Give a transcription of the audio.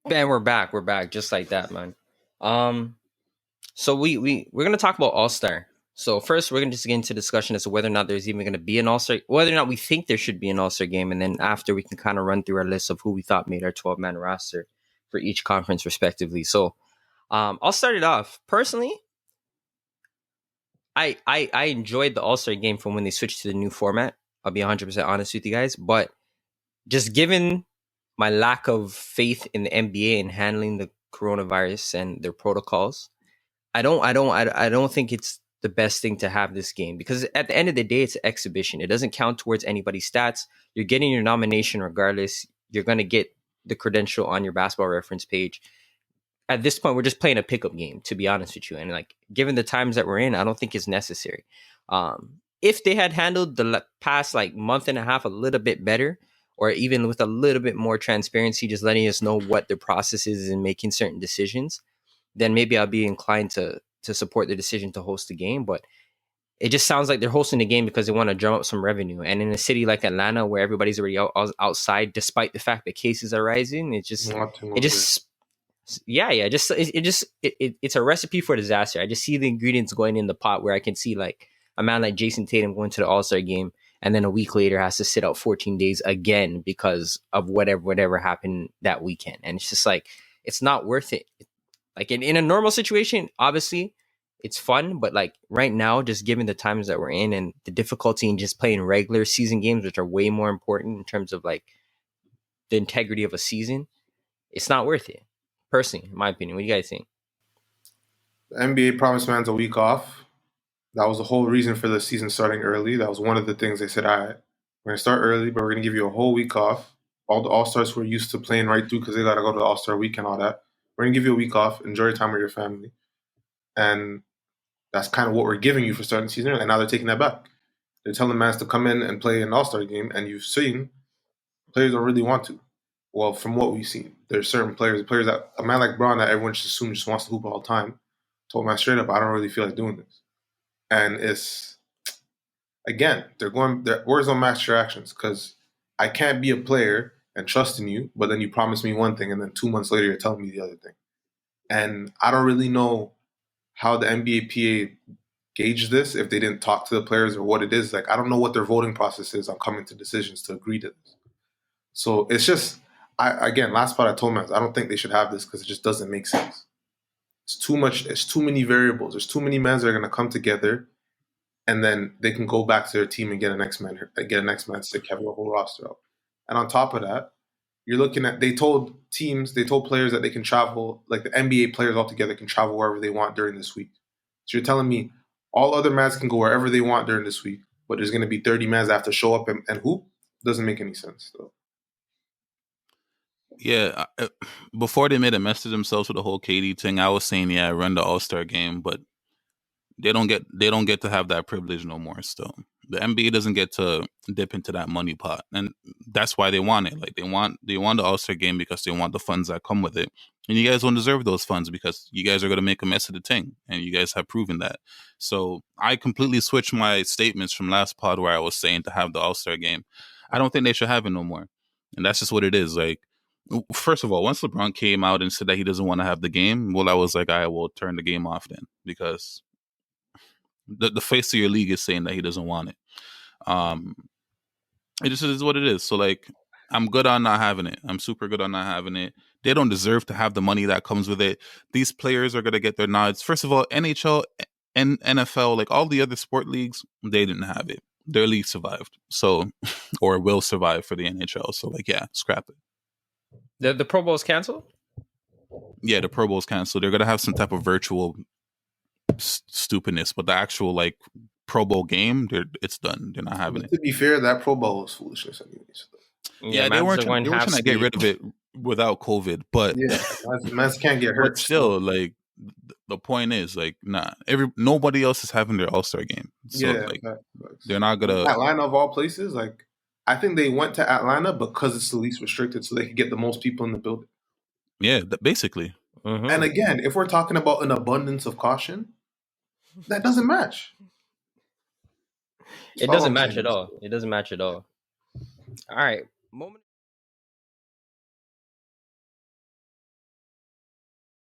Man, we're back. We're back just like that, man. Um, so we're gonna talk about All Star. So first, we're gonna just get into discussion as to whether or not there's even gonna be an All Star, whether or not we think there should be an All Star game, and then after we can kind of run through our list of who we thought made our 12-man roster for each conference respectively. So, I'll start it off. Personally, I enjoyed the All Star game from when they switched to the new format. I'll be 100% honest with you guys, but just given my lack of faith in the NBA in handling the coronavirus and their protocols, I don't think it's the best thing to have this game, because at the end of the day, it's an exhibition. It doesn't count towards anybody's stats. You're getting your nomination regardless. You're gonna get the credential on your basketball reference page. At this point, we're just playing a pickup game, to be honest with you. And like, given the times that we're in, I don't think it's necessary. If they had handled the past like month and a half a little bit better, or even with a little bit more transparency, just letting us know what their process is in making certain decisions, then maybe I'll be inclined to support the decision to host the game. But it just sounds like they're hosting the game because they want to drum up some revenue. And in a city like Atlanta, where everybody's already outside, despite the fact that cases are rising, it's a recipe for disaster. I just see the ingredients going in the pot, where I can see like a man like Jason Tatum going to the All-Star game and then a week later has to sit out 14 days again because of whatever happened that weekend. And it's just like, it's not worth it. Like in a normal situation, obviously it's fun, but like right now, just given the times that we're in and the difficulty in just playing regular season games, which are way more important in terms of like the integrity of a season, it's not worth it. Personally, in my opinion. What do you guys think? The NBA promised fans a week off. That was the whole reason for the season starting early. That was one of the things they said, all right, we're going to start early, but we're going to give you a whole week off. All the All-Stars who are used to playing right through because they got to go to the All-Star week and all that. We're going to give you a week off. Enjoy your time with your family. And that's kind of what we're giving you for starting the season. And now they're taking that back. They're telling mans to come in and play an All-Star game. And you've seen players don't really want to. Well, from what we've seen, there's certain players that a man like Braun that everyone just assumes just wants to hoop all the time, told man straight up, I don't really feel like doing this. And it's, again, words don't match your actions, because I can't be a player and trust in you, but then you promise me one thing and then 2 months later you're telling me the other thing. And I don't really know how the NBA PA gauge this, if they didn't talk to the players or what it is. Like, I don't know what their voting process is on coming to decisions to agree to this. So it's just, last part I told man, I don't think they should have this because it just doesn't make sense. It's too much. It's too many variables. There's too many men that are going to come together, and then they can go back to their team and get an X-Man stick, have a whole roster out. And on top of that, you're looking at, they told players that they can travel, like the NBA players altogether can travel wherever they want during this week. So you're telling me all other mans can go wherever they want during this week, but there's going to be 30 mans that have to show up and hoop? Doesn't make any sense, though. Yeah, before they made a mess of themselves with the whole KD thing, I was saying, yeah, run the All-Star game, but they don't get to have that privilege no more. Still, the NBA doesn't get to dip into that money pot, and that's why they want it. Like they want the All-Star game because they want the funds that come with it, and you guys don't deserve those funds because you guys are going to make a mess of the thing, and you guys have proven that. So I completely switched my statements from last pod where I was saying to have the All-Star game. I don't think they should have it no more, and that's just what it is. Like, first of all, once LeBron came out and said that he doesn't want to have the game, well, I was like, I will turn the game off then, because the face of your league is saying that he doesn't want it. It just is what it is. So like, I'm good on not having it. I'm super good on not having it. They don't deserve to have the money that comes with it. These players are gonna get their nods. First of all, NHL and NFL, like all the other sport leagues, they didn't have it. Their league survived, so or will survive for the NHL. So like, yeah, scrap it. The Pro Bowl is canceled? Yeah, the Pro Bowl is canceled. They're gonna have some type of virtual stupidness, but the actual like Pro Bowl game, it's done. They're not having it. To be fair, that Pro Bowl was foolishness anyways. Yeah, they weren't trying to get rid of it without COVID, but man can't get hurt. But still, like the point is, like, nobody else is having their All-Star game, so like they're not gonna. Atlanta of all places, like I think they went to Atlanta because it's the least restricted, so they could get the most people in the building. Yeah, basically. Mm-hmm. And again, if we're talking about an abundance of caution, that doesn't match. It doesn't match at all. It doesn't match at all. All right. Moment.